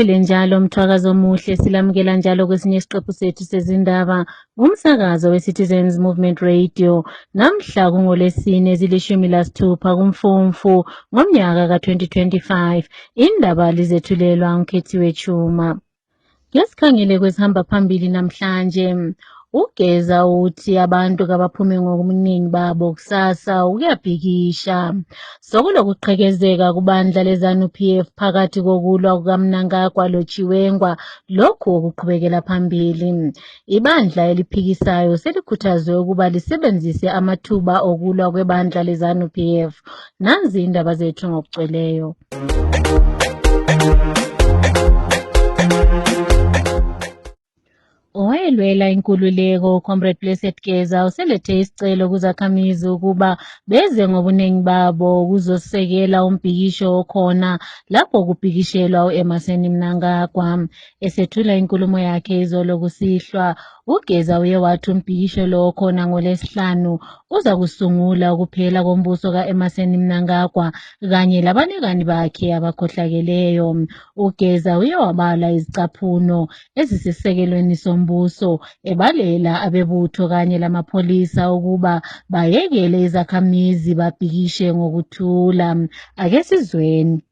Uphile njalo Mthwakazi omuhle, silamukela njalo kwesinye isiqephu sethu sezindaba ngumsakazo we-Citizens Movement Radio. Namhla kungoLwesine zili-16 kuMfumfu ngomnyaka ka-2025. Indaba lizethulelwa nguKhethiwe Chuma. Ngesikhangele kwesihamba phambili namhlanje, ugeza uthi abantu kabaphume ngokuningi babo kusasa ukuyabhikisha. Sokulokuqhekezeka kubandla leZANU-PF phakathi kokulwa kukaMnangagwa loChiwenga, lokhu okuqhubekela phambili. Ibandla eliphikisayo selikhuthazwe ukuba lisebenzise amathuba okulwa kwebandla leZANU-PF. Nanzi indaba zethu ngokugcweleyo. Owayelwela inkululeko uComrade Blessed Geza uselethe isicelo kuzakhamizi ukuba beze ngobuningi babo kuzosekela umbhikisho okhona lapho kubhikishelwa uEmmerson Mnangagwa. Esethula inkulumo yakhe izolo kusihlwa, uGeza uye wathi umbhikisho lo okhona ngoLwesihlanu uza kusungula ukuphela kombuso kaEmmerson Mnangagwa kanye labanekani bakhe abakhohlakeleyo. uGeza uye wabala izicaphuno ezisisekelweni sombuso ebalela abebutho kanye lamapholisa ukuba bayekele izakhamizi babhikishe ngokuthula. Ake sizweni.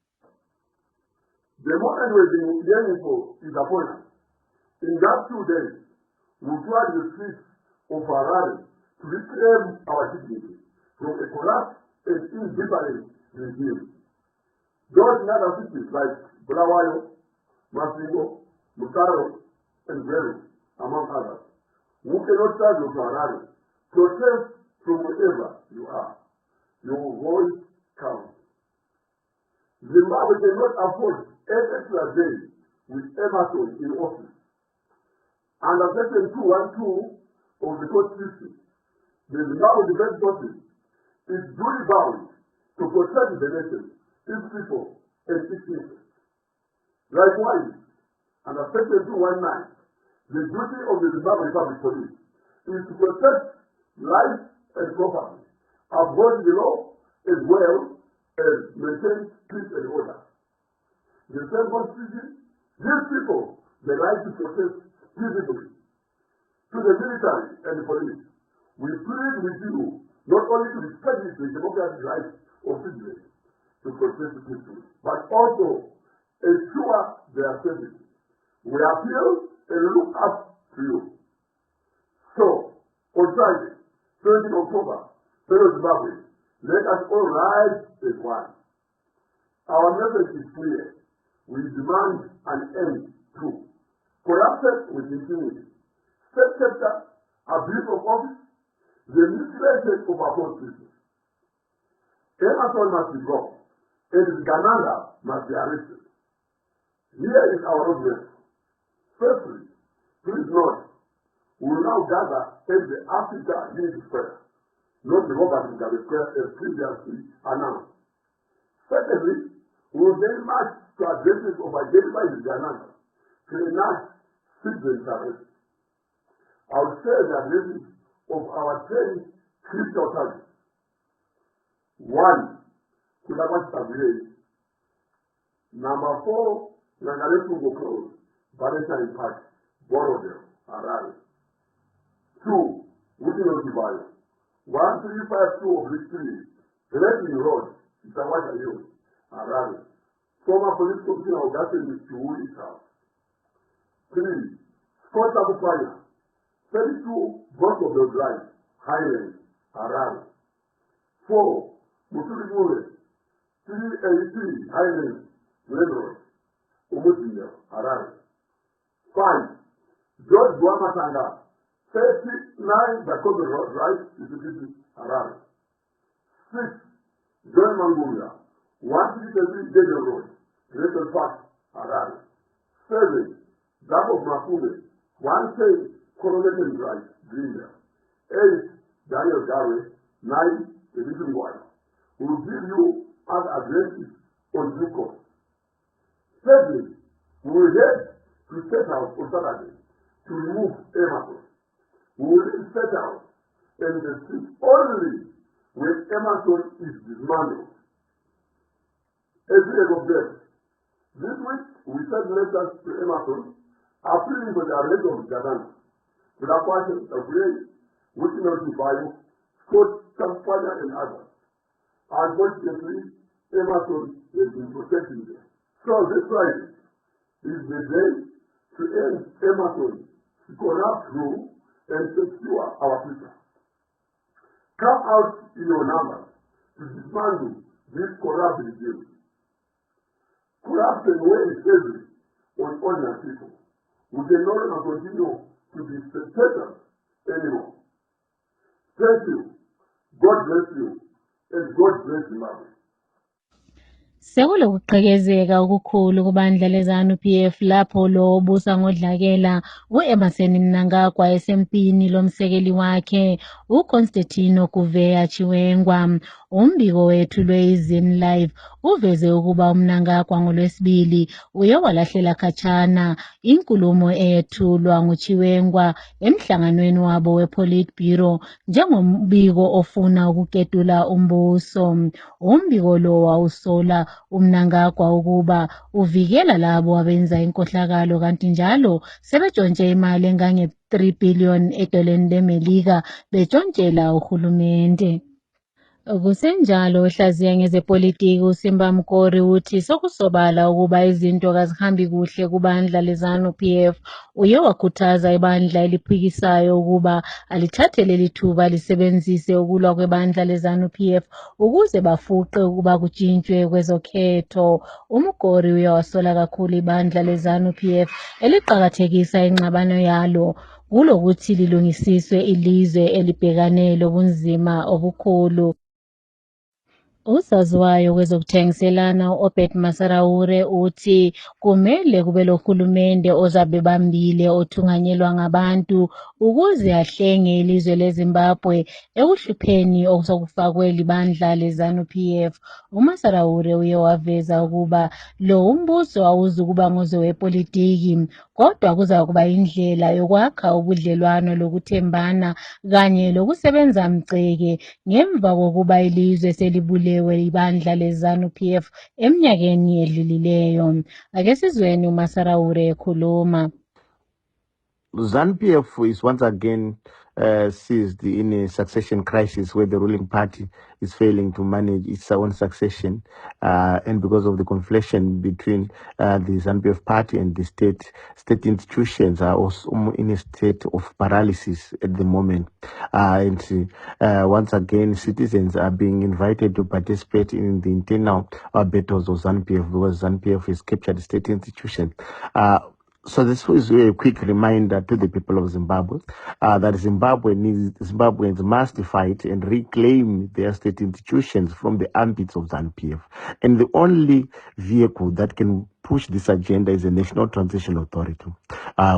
The moment we've been yearning for is upon us. In just 2 days, we flood the streets of Harare to reclaim our dignity from a corrupt and indifferent regime. Those in other cities like Bulawayo, Masingo, Mutaro, and Gweru, among others, who cannot travel to Harare, protest from wherever you are. Your voice counts. Zimbabwe cannot afford an extra day with Emerson in office. Under Section 212 of the Constitution, the Zimbabwe Defense Forces is duly bound to protect the nation, its people, and its interests. Likewise, under Section 219, the duty of the Zimbabwe Republic Police is to protect life and property, uphold the law as well as maintain peace and order. The same Constitution gives people the right to protest peaceably. To the military and the police, we plead with you not only to respect the democratic rights of citizens to protest peacefully, but also ensure their safety. We appeal and look up to you. So, on Friday, 20 October, fellow Zimbabwe, let us all rise as one. Our message is clear. We demand an end to corruption with impunity, state sector, abuse of office, the mutilation of our constitution. Emerson must be brought, and Gananga must be arrested. Here is our roadmap. Firstly, please note, we will now gather at the Africa Unity Square, not the Robert Mugabe Square as previously announced. Secondly, we will then march to addresses of identified Gananga to enact citizens' arrest. I will share the addresses of our 10 critical targets. 1. Kulamastabule. Number 4, Nangaletungo Close, Valentine Park, Borodale, Harare. 2. Witino Divayo. 1352 of Victory, Blessing Road, Itawaka Hills, Harare. Former police commissioner Augustine Chiwui's house. 3. Scott Abufanya, 32 Boscoville Drive, Highlands, Harare. 4. Mutuli Mule, 383 Highlands, Railroad, Umutinga, Harare. 5. George Dwamatanga, 39 Jacobi Road Drive, Mississippi, Harare. 6. John Mangunga, 133 Daniel Road, Little Park, Harare. 7. Jacob Mafume, 110 Coronation Drive, Greenville. 8. Daniel Garwe, 9 Edition White. We will give you other addresses on due course. Thirdly, we will head to State House on Saturday to remove Emerson. We will leave State House and the street only when Emerson is dismantled. As we have observed, This week, we sent letters to Emerson, appealing for the arrest of Jagan. Graduation of Ray, Witness Bio, Scott Campania, and others. Unfortunately, Emerson has been protecting them. So this Friday is the day to end Emerson's corrupt rule and secure our future. Come out in your numbers to dismantle this corrupt regime. Corruption weighs heavily on ordinary people. We can no longer continue to be spectators anymore. Thank you. God bless you. And God bless Zimbabwe. Sekulokuqhekezeka okukhulu kubandla leZANU-PF lapho lo obusa ngodlakela u-Emmerson Mnangagwa esempini lomsekeli wakhe uConstantino Kuveya Chiwengwa. Umbiko wethulwe iZim Live uveze ukuba uMnangagwa ngoLwesibili uye walahlela khatshana inkulumo eyethulwa nguChiwengwa emhlanganweni wabo wePolitburo njengombiko ofuna ukuketula umbuso. Umbiko lo wawusola uMnangagwa ukuba uvikela labo abenza inkohlakalo kanti njalo sebetshontshe imali engange-3 billion edoleni leMelika betshontshela uhulumende. Kusenjalo uhlaziya ngezepolitiki uSimba Mkori uthi sokusobala ukuba izinto kazihambi kuhle kubandla leZANU-PF. Uye wakhuthaza ibandla eliphikisayo ukuba alithathe leli thuba lisebenzise ukulwa kwebandla leZANU-PF ukuze bafuqe ukuba kutshintshwe kwezokhetho. uMkori uye wasola kakhulu ibandla leZANU-PF eliqakathekisa ingxabano yalo kulokuthi lilungisiswe ilizwe elibhekane lobunzima obukhulu. Usaziwayo kwezokuthengiselana u-Obed Masaraure uthi kumele kube lohulumende ozabe bambile othunganyelwa ngabantu ukuze ahlenge ilizwe leZimbabwe ekuhlupheni okusokufakwe libandla leZANU-PF. uMasaraure uye waveza ukuba lo umbuso awuzukuba ngozowepolitiki kodwa kuza kuba indlela yokwakha ubudlelwano lokuthembana kanye lokusebenza mceke ngemva kokuba ilizwe selibulewe ibandla leZANU-PF eminyakeni edlulileyo. Ake sizweni uMasaraure ekhuluma. ZANU-PF is once again seized in a succession crisis where the ruling party is failing to manage its own succession, and because of the conflation between the ZANU-PF party and the state institutions are also in a state of paralysis at the moment. And once again, citizens are being invited to participate in the internal battles of ZANU-PF because ZANU-PF has captured state institutions. So this is a quick reminder to the people of Zimbabwe that Zimbabweans must fight and reclaim their state institutions from the armpits of ZANU-PF. And the only vehicle that can push this agenda is a National Transition Authority.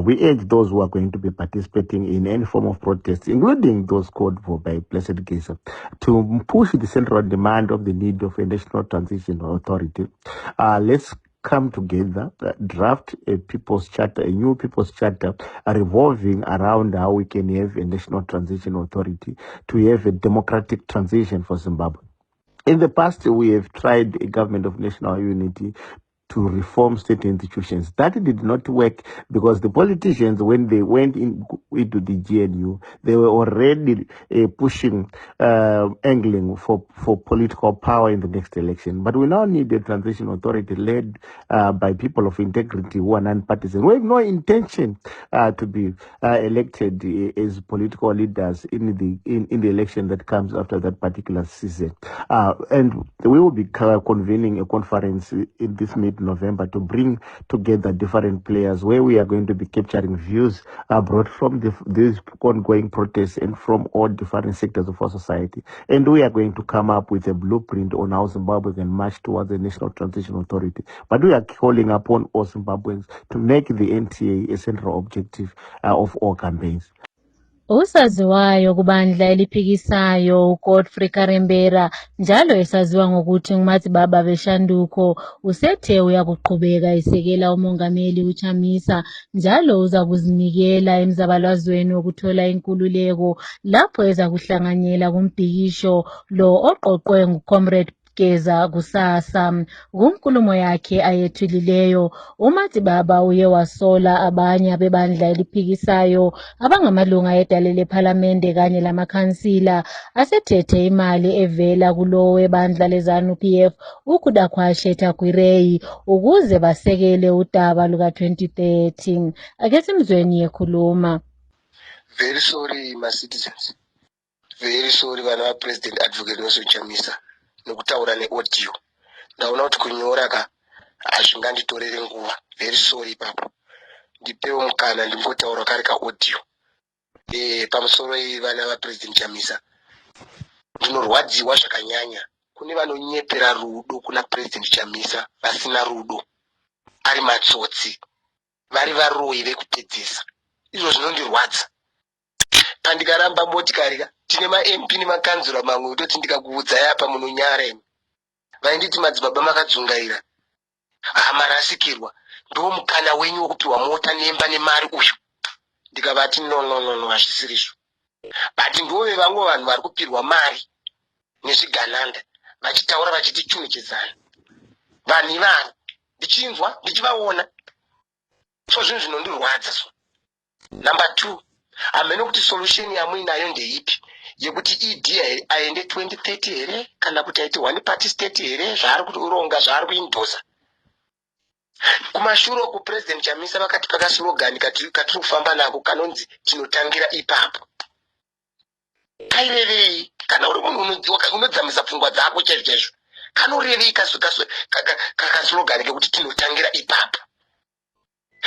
We urge those who are going to be participating in any form of protest, including those called for by Blessed Geza, to push the central demand of the need of a National Transition Authority. Let's come together, draft a people's charter, a new people's charter, revolving around how we can have a National Transition Authority to have a democratic transition for Zimbabwe. In the past, we have tried a government of national unity to reform state institutions. That did not work because the politicians, when they went into the GNU, they were already pushing, angling for political power in the next election. But we now need a transition authority led by people of integrity who are non-partisan. We have no intention to be elected as political leaders in the election that comes after that particular season. And we will be convening a conference in this mid-November to bring together different players where we are going to be capturing views brought from these ongoing protests and from all different sectors of our society. And we are going to come up with a blueprint on how Zimbabwe can march towards a National Transition Authority. But we are calling upon all Zimbabweans to make the NTA a central objective of all campaigns. Usaziwayo kubandla eliphikisayo uGodfrey Karembera njalo esaziwa ngokuthi nguMatsibaba Beshanduko usethe uyakuqhubeka isekela umongameli uChamisa njalo uza kuzinikela emzabalazweni wokuthola inkululeko lapho eza kuhlanganyela kumbhikisho lo oqoqwe nguComrade Geza kusasa. Kunkulumo yakhe ayethulileyo, uMatsibaba uye wasola abanye bebandla eliphikisayo abangamalunga edale lephalamende kanye lamakhansila asethethe imali evela kulowo webandla leZANU-PF uKudakhwashe Takwirei ukuze basekele udaba luka-2013. Ake simzweni ekhuluma. Very sorry, my citizens. Very sorry, Vana President Advocate Nelson Chamisa. Nokutaura ne-audio. Ndaona kuti kunyora ka hazvinganditorere nguva. Very sorry, papa. Ndipewo mukana ndingotaura kari ka-audio. Pamusoro vana vaPresident Chamisa. Ndinorwadziwa zvakanyanya. Kune vanonyepera rudo kuna President Chamisa vasina rudo. Ari matsotsi. Vari varoyi vekupedzisa. Izvo zvinondirwadza. Pandikaramba motikari tine ma-MP nemakanzura mamwe utoti ndikakuudzai apa munonyara imi vainditi madzibaba makadzungaira marasikirwa ndo mukana wenyu wokupiwa mota nemba nemari uyu ndikavati no hazvisirizvo but ndove vamwe vanhu vari kupirwa mari nezvigananda vachitaura vachiti chunichidzana vanhu ivani ndichinzwa ndichivaona so zvinhu zvinondirwadza so. Number 2, amene kuti solution yamuinayo ndeipi yekuti ED aende 2030 here kana kuti aite one party state here zvaari kuti uronga zvaari kuindosa kumashure ku President Chamisa vakati pakaslogani katiri kufamba nako kanonzi tinotangira ipapo kairevei kana uri munhu unodzamisa pfungwa dzako chaizvo kanorevei kaslogani kekuti tinotangira ipapo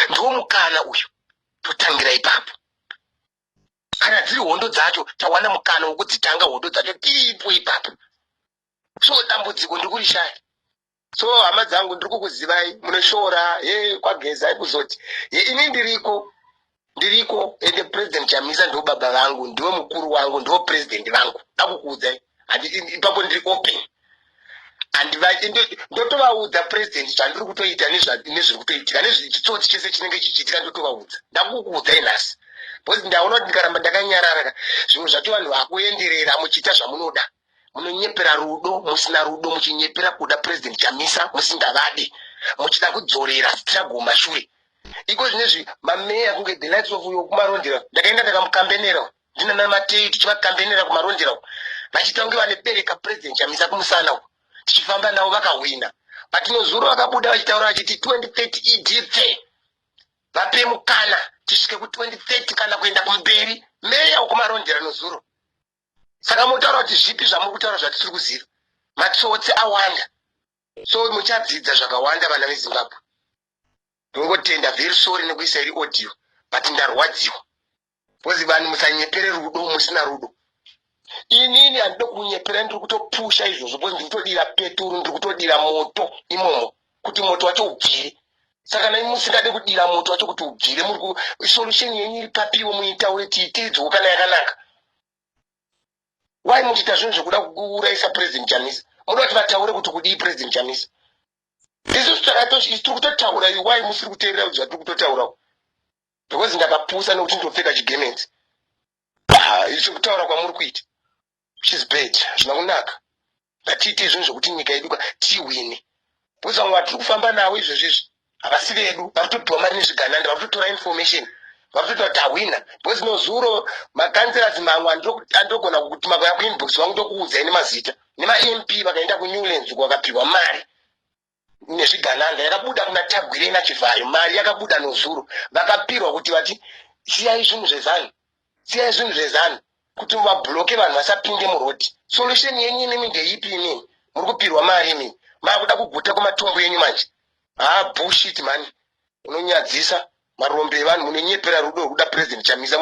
ndo mukana uyu totangira ipapo kana dziri hondo dzacho tawana mukana wokudzitanga hondo dzacho tiripo ipapo so dambudziko ndikurishaya so hama dzangu ndiri kukuzivai munoshora kwageza kuzoti ini ndiriko ende President Chamisa ndo baba vangu ndiwo mukuru wangu ndiwo president vangu ndakukuudzai ipapo ndiri open ndotovaudza president zvandiri kutoita nezviri kutoitika nezvitsotsi chese chinenge chichiitika ndotovaudza ndakukuudzai nhasi because ndaona kuti ndikaramba ndakanyarara zvimwe zvacho vanhu vakuenderera muchiita zvamunoda munonyepera rudo musina rudo muchinyepera kuda President Chamisa musingavadi muchida kudzorera struggle mashure iko zvinezvi mameya kunge the lights of you kumarondera ndakaenda ndakamukambenera ndina namatei tichivakambenera kumarondera vachita kunge vanepereka President Chamisa kumusana tichifamba navo vakahwina patinozuro vakabuda vachitaura vachiti 2030 ED vape mukana tisvike ku2030 kana kuenda kumberi meya ukumarondera nozuro saka motaura kuti zvipi zvamuri kutaura zvatiri kuziva matsotsi awanda so muchadzidza zvakawanda vana veZimbabwe ndongotenda very sorry nekuisa iri audio but ndarwadziwa because vanhu musanyepere rudo musina rudo inini handidi kunyepera ndiri kutopusha izvozvo because ndiri kutodira peturu ndiri kutodira moto imomo kuti moto wacho ubvire saka nai musingade kudira moto wacho kuti ubvire muri solution yenyu iri papiwo muitaure tiiteedzwo kana yakanaka why muchiita zvinhu zvokuda kuurayisa President Chamisa munoda kuti vataure kuti kudii President Chamisa izvo tiri kutotaura why musiri kuteerera zvatiri kutotaurawo because ndakapusa nekuti ndopfeka chigemenzi izvo kutaura kwamuri kuita which is bad zvina kunaka ngatiite zvinhu zvokuti nyika yedu tiwine because vamwe vatiri kufamba navo izvezvizvi havasi vedu vari kutopiwa mari nezvigananda vari kutotora information vari kutoita kuti hawina because nozuro makanzerazi mamwe andogona kutuma kuinbox vangu ndokuudzai nemazita nema-MP vakaenda kuNewlands vakapiwa mari nezvigananda yakabuda kuna Tagwirei naChivhayo mari yakabuda nozuro vakapirwa kuti vati siyai zvinhu zvezanu kuti vabhuroke vanhu vasapinde murodhi solution yenyu inimi ndeipi inini muri kupirwa mari imini makuda kuguta kumatombo yenyu manje bullshit mani unonyadzisa marombe evanhu munonyepera rudo rwekuda President Chamisa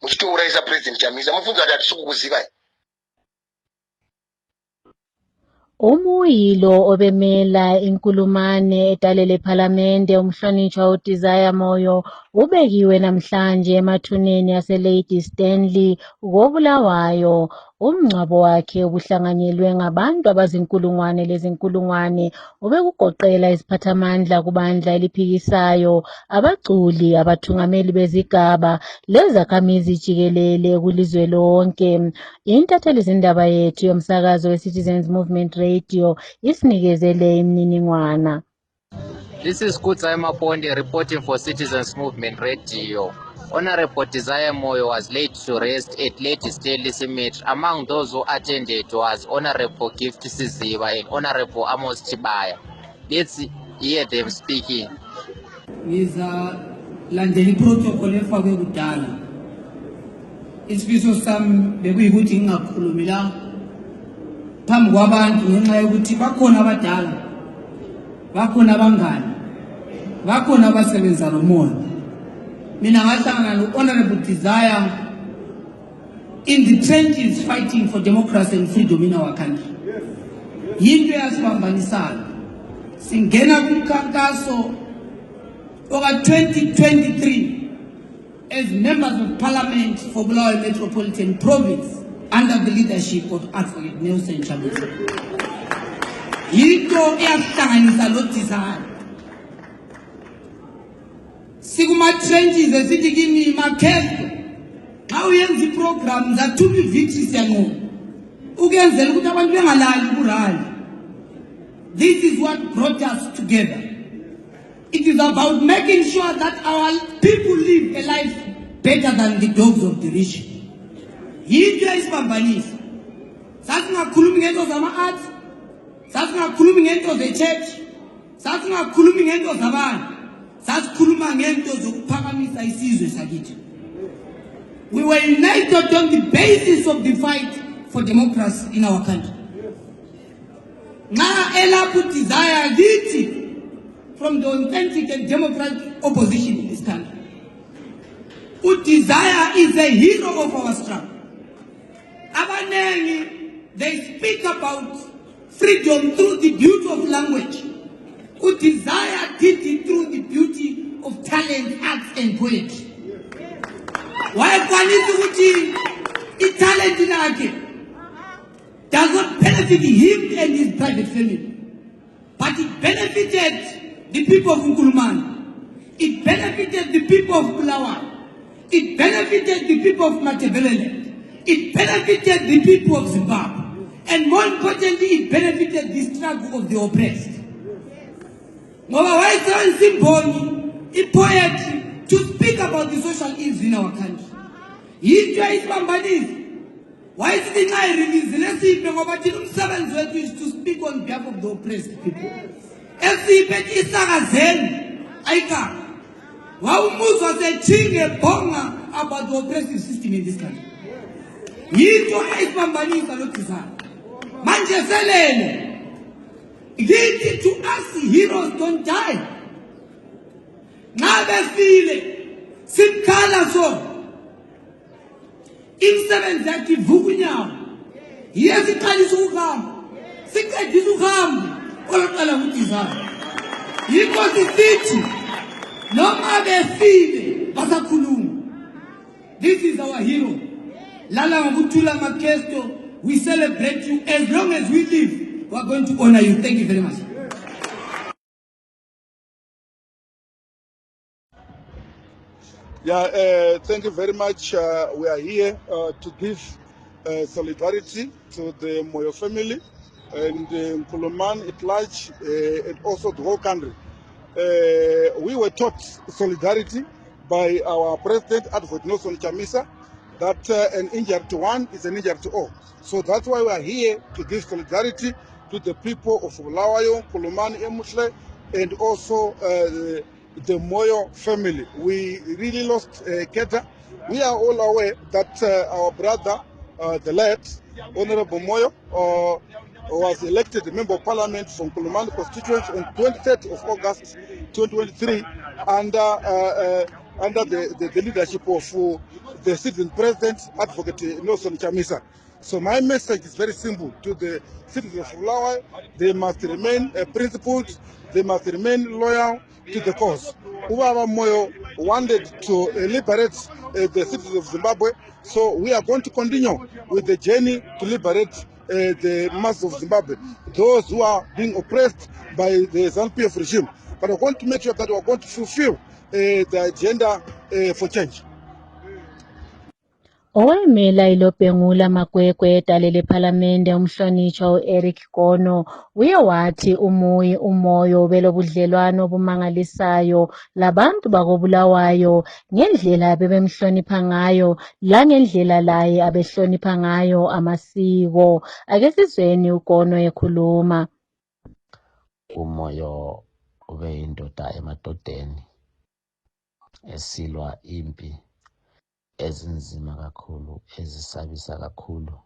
muchitourayisa President Chamisa mufunza kuti hatisi kukuzivai Umuyilo obemela inkulumane edale lephalamende umhlonishwa uDesire Moyo ubekiwe namhlanje emathuneni ase Lady Stanley koBulawayo Umngcwabo wakhe ubuhlanganyelwe ngabantu abazinkulungwane lezinkulungwane ubekugoqela iziphathamandla kubandla eliphikisayo, abaculi, abathungameli bezigaba lezakhamizi jikelele kulizwe lonke. Intatheli zindaba yethu yomsakazo we-Citizens Movement Radio isinikezele imininingwana. This is Kutsai Maponde reporting for Citizens Movement Radio. Honorable Desire Moyo was laid to rest at Lady Stanley Cemetery. Among those who attended was Honorable Gift Siziba and Honorable Amos Chibaya. Let's hear them speaking. Ngizalandela iprotocol efakwe kudala. Isifiso sami bekuyikuthi ngingakhulumi la phambi kwabantu ngenxa yokuthi bakhona abadala, bakhona abangani, bakhona abasebenza nomoya. Mina ngahlangana no-Honorable Desire in the trenches fighting for democracy and freedom in our country. Yinto yasibambanisayo. Singena kumkhankaso oka-2023 as members of parliament for Bulawayo Metropolitan Province under the leadership of Advocate Nelson Chamisa. Yinto eyasihlanganisa lo Desire. Siguma trenches esithi kimi makhesto xa uyenza iprogram zathuma ivictory siyanqoba ukenzela ukuthi abantu bengalali kurali. This is what brought us together. It is about making sure that our people live a life better than the dogs of the rich. Yinto esibambanisa. Sasingakhulumi ngento zama-arts, sasingakhulumi ngento ze-church, sasingakhulumi ngento zabantu. We were united on the basis of the fight for democracy in our country. Now, Elapu Desire Giti from the authentic and democratic opposition in this country. Who Desire is a hero of our struggle. Abanengi, they speak about freedom through the beauty of language. Who Desire did it through the beauty of talent, arts, and poetry. Why can it talent in our does not benefit him and his private family, but it benefited the people of Nkulumane. It benefited the people of Bulawayo. It benefited the people of Matabeleland. It benefited the people of Zimbabwe. And more importantly, it benefited the struggle of the oppressed. Why is it poetry to speak about the social ills in our country? Why is it not released? Let's see, is to speak on behalf of the oppressed people. About the oppressive system in this country. To us, heroes don't die. Now they feel it. Simkala so. In 7 that Vugunya. Yes, it can do come. Sick at you come. All of Kalamutizar. You got the city. No matter feel Basakulum. This is our hero. Lala Mutula Makesto. We celebrate you as long as we live. We are going to honor you. Thank you very much. Yeah, thank you very much. We are here to give solidarity to the Moyo family and Nkulumane at large and also the whole country. We were taught solidarity by our president, Advocate Nelson Chamisa, that an injury to one is an injury to all. So that's why we are here to give solidarity to the people of Bulawayo, Nkulumane, Emushle, and also the Moyo family. We really lost Keta. We are all aware that our brother, the late Honorable Moyo, was elected a member of parliament from Nkulumane constituency on 23rd of August 2023 under the leadership of the sitting president, Advocate Nelson Chamisa. So my message is very simple to the citizens of Bulawayo. They must remain principled. They must remain loyal to the cause. Ubaba Moyo wanted to liberate the citizens of Zimbabwe. So we are going to continue with the journey to liberate the mass of Zimbabwe, those who are being oppressed by the ZANU-PF regime. But we're going to make sure that we're going to fulfill the agenda for change. Owemela ilobhengula Makwekwe etalele ephalamende umhlonishwa u-Eric Gono uye wathi umoyo belobudlelwano obumangalisayo labantu bakobulawayo ngendlela bebemhlonipha ngayo langendlela laye abehlonipha ngayo amasiko. Ake sizweni uGono ekhuluma. Umoyo ube yindoda emadodeni esilwa impi ezinzima kakhulu ezisabisa kakhulu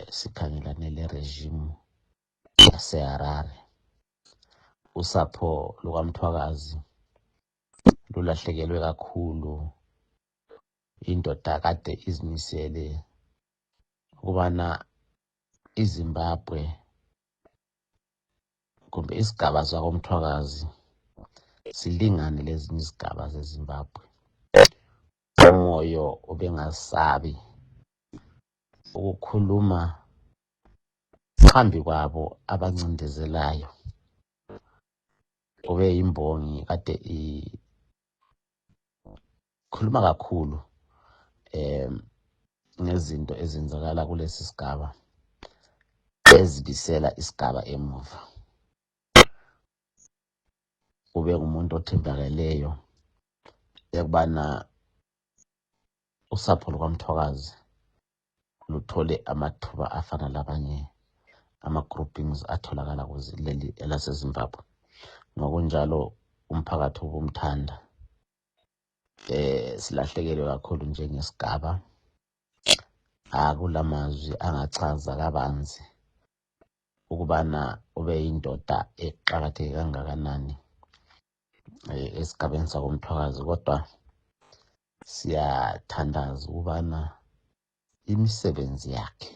sikhangelane le regime yaseHarare. Usapho lukaMthwakazi lulahlekelwe kakhulu indoda kade izimisele ukubana iZimbabwe kumbe isigaba sakoMthwakazi silingane lezinye izigaba zeZimbabwe. Umoyo ubengasabi ukukhuluma phambi kwabo abancindezelayo. Ube yimbongi kade ikhuluma kakhulu ngezinto ezenzakala kulesi sigaba ezibisela isigaba emuva. Ube ngumuntu othembakeleyo ekubana usapho lukaMthwakazi luthole amathuba afana labanye ama-groupings atholakala kuzileli elaseZimbabwe. Ngokunjalo umphakathi ubumthanda. Silahlekelwe kakhulu njengesigaba. Akulamazwi angachaza kabanzi ukubana ube yindoda eqakatheke kangakanani esigabeni sakoMthwakazi, kodwa siyathandaza ukubana imisebenzi yakhe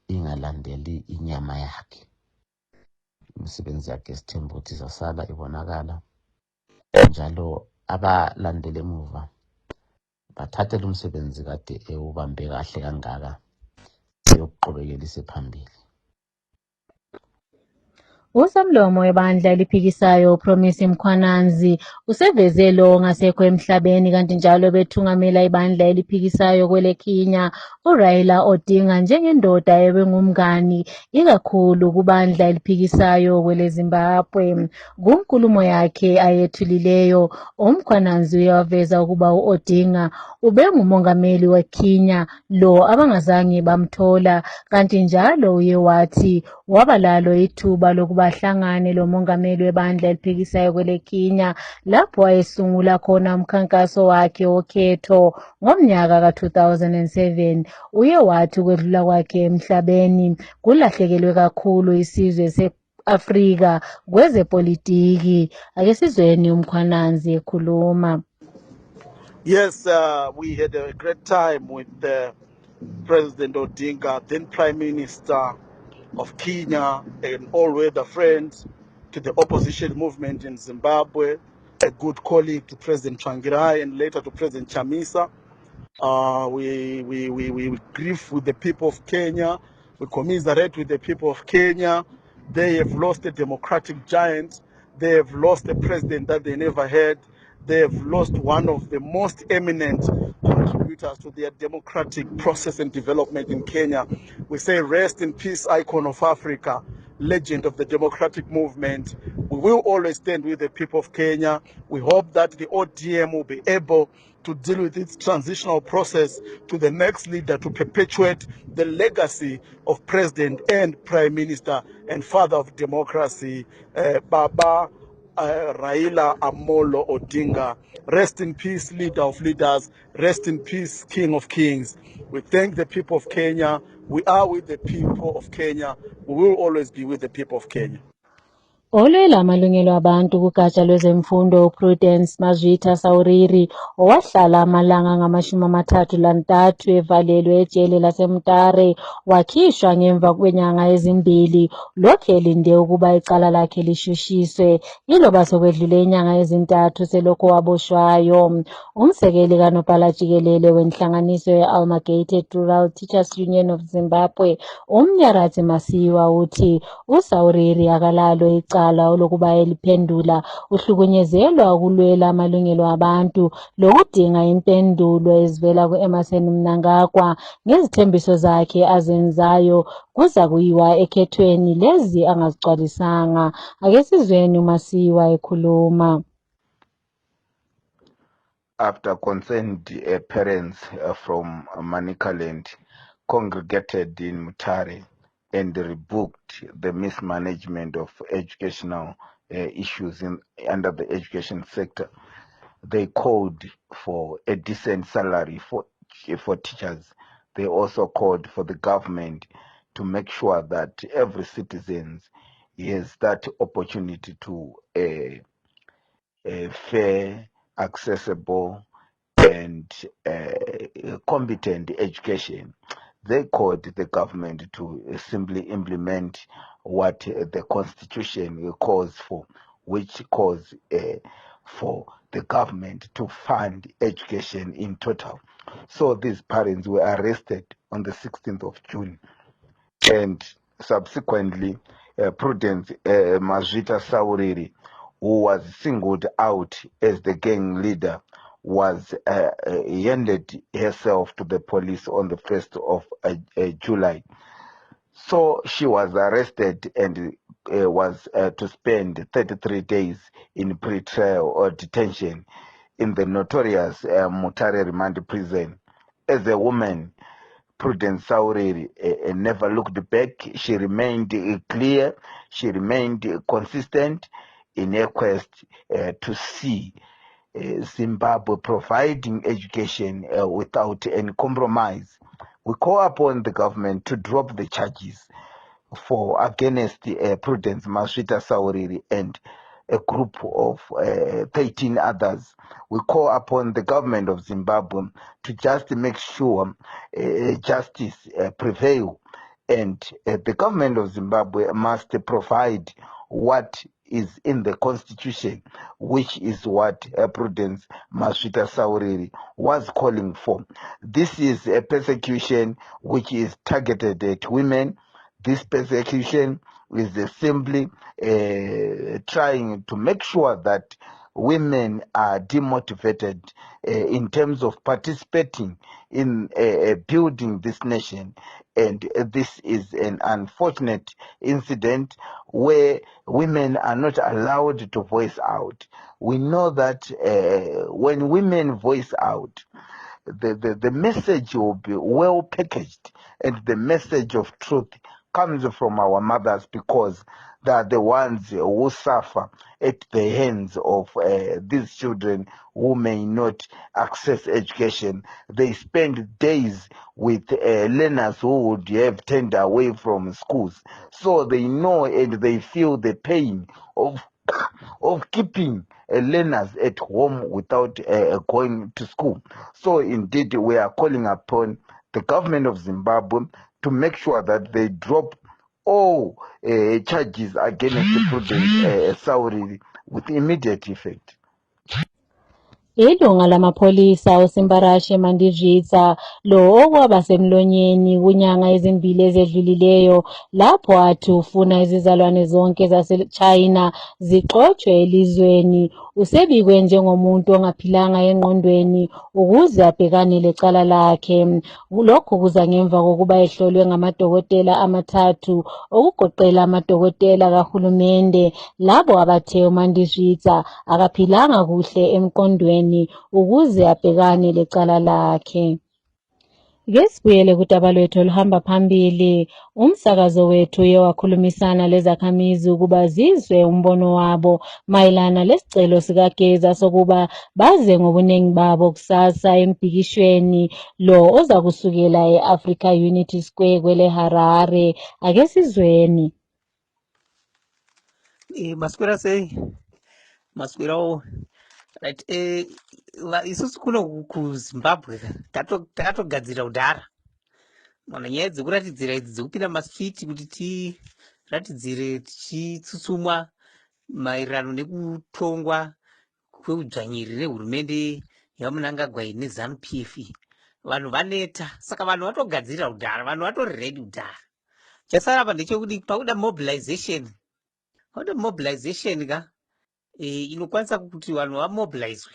ingalandeli inyama yakhe. Imisebenzi yakhe sithemba ukuthi izasala ibonakala, njalo abalandele emuva bathathele umsebenzi kade ewubambe kahle kangaka yokuqhubekela phambili. Usomlomo webandla eliphikisayo uPromise Mkhwananzi useveze lo ngasekho emhlabeni kanti njalo bethungamela ibandla eliphikisayo kweleKenya uRaila Odinga njengendoda ebengumngani ikakhulu kubandla eliphikisayo kweleZimbabwe. Kunkulumo yakhe ayethulileyo uMkhwananzi uyaveza ukuba uOdinga ubengumongameli weKenya lo abangazange bamthola, kanti njalo uye wathi wabalalo ithuba lokuba bahlangane lo mongameli webandla eliphikisayo kweleKenya lapho wayesungula khona umkhankaso wakhe wokhetho ngomnyaka ka-2007. Uye wathi ukwedlula kwakhe emhlabeni kulahlekelwe kakhulu isizwe se-Afrika kwezepolitiki. Ake sizweni uMkhwananzi ekhuluma. Yes, we had a great time with President Odinga, then Prime Minister of Kenya, and all weather friends to the opposition movement in Zimbabwe, a good colleague to President Tsvangirai and later to President Chamisa. We grieve with the people of Kenya. We commiserate with the people of Kenya. They have lost a democratic giant. They have lost a president that they never had. They have lost one of the most eminent contributors to their democratic process and development in Kenya. We say rest in peace, icon of Africa, legend of the democratic movement. We will always stand with the people of Kenya. We hope that the ODM will be able to deal with its transitional process to the next leader to perpetuate the legacy of President and Prime Minister and father of democracy, Baba Raila Amolo Odinga. Rest in peace, leader of leaders. Rest in peace, King of Kings. We thank the people of Kenya. We are with the people of Kenya. We will always be with the people of Kenya. Olwela amalungelo abantu kugatsha lwezemfundo uPrudence Mazwita Sauriri owahlala amalanga angama-33 evalelwe ejele laseMutare wakhishwa ngemva kwenyanga ezimbili lokhu elinde ukuba icala lakhe lishushiswe iloba sekwedlule inyanga ezintathu selokhu waboshwayo. Umsekeli kanobhala jikelele wenhlanganiso ye-Amalgamated Rural Teachers Union of Zimbabwe uMnyaradzi Masiyiwa uthi uSauriri akalalo icala lokuba eliphendula uhlukunyezelwa ukulwela amalungelo abantu lokudinga impendulo ezivela ku-Emmerson Mnangagwa ngezithembiso zakhe azenzayo kuza kuyiwa ekhethweni lezi angazigcwalisanga. Ake sizweni uMasiyiwa ekhuluma. After concerned parents from Manicaland congregated in Mutare and rebooked the mismanagement of educational issues under the education sector, they called for a decent salary for teachers. They also called for the government to make sure that every citizen has that opportunity to a fair, accessible, and competent education. They called the government to simply implement what the constitution calls for, which calls for the government to fund education in total. So these parents were arrested on the 16th of June, and subsequently Prudence Mazwita Sauriri, who was singled out as the gang leader, was handed herself to the police on the 1st of July. So she was arrested and was to spend 33 days in pre-trial or detention in the notorious Mutare Remand Prison. As a woman, Prudence Sauriri never looked back. She remained clear. She remained consistent in her quest to see Zimbabwe providing education without any compromise. We call upon the government to drop the charges against Prudence Mazwita Sauriri and a group of 13 others. We call upon the government of Zimbabwe to just make sure justice prevail, and the government of Zimbabwe must provide what is in the constitution, which is what Prudence Mazwita Sauriri was calling for. This is a persecution which is targeted at women. This persecution is simply trying to make sure that women are demotivated in terms of participating in building this nation. And this is an unfortunate incident where women are not allowed to voice out. We know that when women voice out, the message will be well packaged, and the message of truth comes from our mothers, because they are the ones who suffer at the hands of these children who may not access education. They spend days with learners who would have turned away from schools, so they know and they feel the pain of keeping learners at home without going to school. So indeed, we are calling upon the government of Zimbabwe to make sure that they drop all charges against Prudence Sauriri with immediate effect. Ilunga lamapholisa uSimbarashe Mandivhitsa lo okwaba semlonyeni kunyanga ezimbili ezedlulileyo lapho athi ufuna izizalwane zonke zaseChina zixotshwe elizweni usebikwe njengomuntu ongaphilanga engqondweni ukuze abhekane lecala lakhe. Lokhu kuza ngemva kokuba ehlolwe ngamadokotela amathathu okugoqela amadokotela kahulumende labo abathe uMandivhitsa akaphilanga kuhle emqondweni ukuze abhekane lecala lakhe. Kesibuyele kudaba lwethu oluhamba phambili, umsakazo wethu uye wakhulumisana lezakhamizi ukuba zizwe umbono wabo mayelana lesicelo sikageza sokuba baze ngobuningi babo kusasa embhikishweni lo oza kusukela e-Africa Unity Square kwele Harare. Ake sizweni. Maswera sei? Maswerawo. Right. Isusu kuno kuZimbabwe takatogadzira udhara. Mana nyaya dzekuratidzira idzi dzekupinda masviti kuti tiratidzire tichitsutsumwa maererano nekutongwa kweudzvanyiri nehurumende yaMunangagwa neZANU-PF. Vanhu vaneta, saka vanhu vatogadzira udhara, vanhu vatori ready udhara. Chasara apa ndechekuti pakuda mobilization ka inokwanisa kuti vanhu vamobilizwe.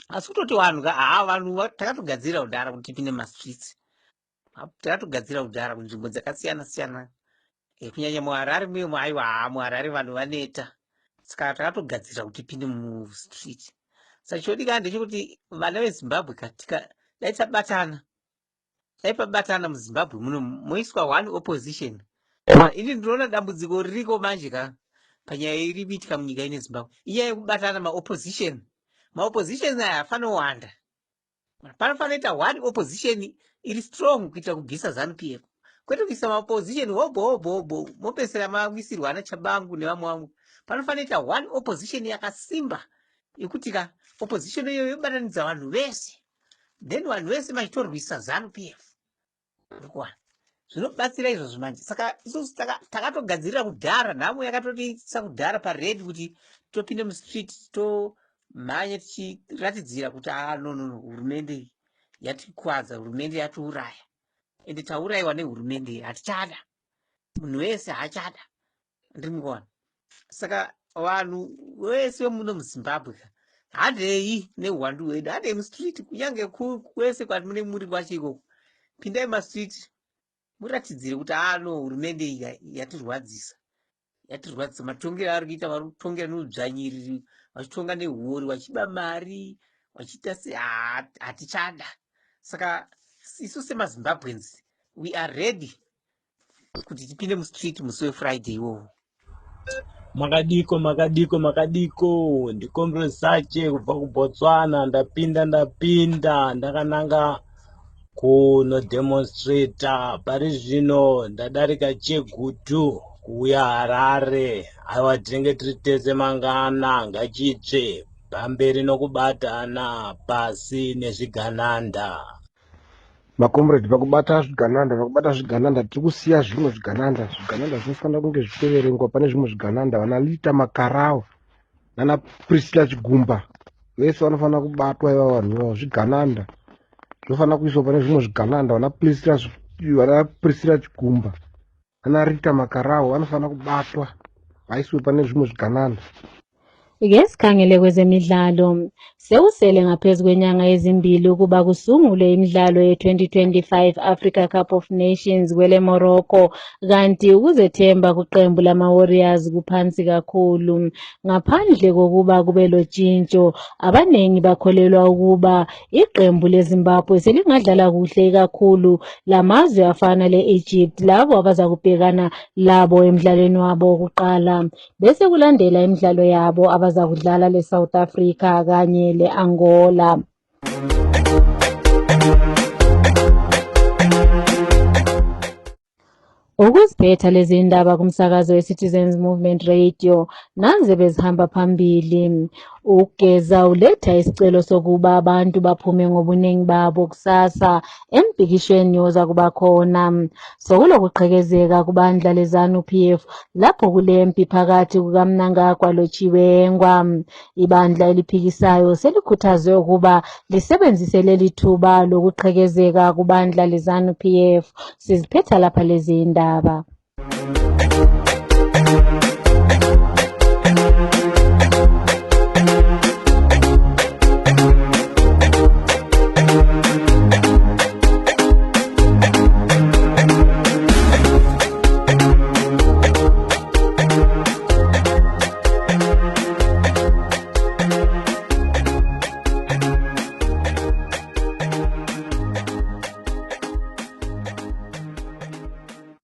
Asi kutoti vanhu vanhu takatogadzira udhara kuti tipinde mastreets. Takatogadzira udhara kunzvimbo dzakasiyana siyana. Kunyanya muHarare aiwa muHarare vanhu vaneta. Saka takatogadzira kuti tipinde mustreet. Saka chodikana ndechekuti vana veZimbabwe dai pabatana muZimbabwe muno moiswa one opposition. Ini ndinoona dambudziko ririko manje panyaya iri kuitika munyika ine Zimbabwe. Inyaya yekubatana maopposition aya afanowanda. Panofanira one opposition iri strong kuita kubvisa ZANU-PF. Kwete kuisa maopposition hobo mopesera mawisirwa ana Chabangu nevamwe vangu. Panofanira one opposition yakasimba yekuti opposition iyoyo yobatanidza vanhu vese. Then vanhu vese vachitorwisa ZANU-PF. Zvinobatsira izvozvo manje. Saka isusu takatogadzirira kudhara, nhamo yakatotiisa kudhara paredi kuti topinde mustreet tomhanya tichiratidzira kuti no, hurumende yatikwadza, hurumende yatiuraya. Ende taurayiwa nehurumende, hatichada. Munhu wese haachada. Ndimukona. Saka vanhu vese vemuno muZimbabwe handei neuhwandu hwedu, handei mustreet, kunyange kwese kwamune muri kwacho ikoko. Pindai mastreet. Muratidzire kuti hurumende yatirwadzisa matongero ari kuita, vari kutongera neudzvanyiriri, vachitonga nehuori, vachiba mari, vachiita hatichada. Saka isu semaZimbabweans we are ready kuti tipinde mustreet musi weFriday iwowo. Makadiko ndikombe sache kubva kuBotswana, ndapinda ndakananga kuno demonstrata pari zvino ndadarika Chegutu kuuya Harare. Aiwa tinenge tiri tese mangana ngachitsve pamberi nokubatana pasi nezvigananda. Makomrade, pakubata zvigananda tiri kusiya zvimwe zvigananda zvinofanira kunge zvichiverengwa. Pane zvimwe zvigananda vana Lita Makarao nana Priscilla Chigumba vese vanofanira kubatwa iva vanhu ivavo. Zvigananda zvofanira kuiswa pane zvimwe zvigananda. Vana Priscilla Chigumba nana Rita Makarao vanofanira kubatwa vaiswe pane zvimwe zvigananda. Ngesikhangele kwezemidlalo, sekusele ngaphezu kwenyanga ezimbili ukuba kusungulwe imidlalo ye-2025 Africa Cup of Nations kwele Morocco, kanti ukuzethemba kuqembu lama-Warriors kuphansi kakhulu. Ngaphandle kokuba kube lotshintsho, abanengi bakholelwa ukuba iqembu leZimbabwe selingadlala kuhle kakhulu lamazwe afana le-Egypt, labo abaza kubhekana labo emdlalweni wabo wokuqala, bese kulandela imidlalo yabo abaza kudlala le-South Africa kanye le-Angola. Ukuziphetha lezi ndaba kumsakazo we-Citizens Movement Radio naze bezihamba phambili. Ugeza uletha isicelo sokuba abantu baphume ngobuningi babo kusasa embhikishweni oza kuba khona. Sokulokuqhekezeka kubandla leZANU-PF lapho kulempi phakathi kukaMnangagwa loChiwengwa. Ibandla eliphikisayo selikhuthazwe ukuba lisebenzise leli thuba lokuqhekezeka kubandla leZANU-PF. Siziphetha lapha lezi ndaba.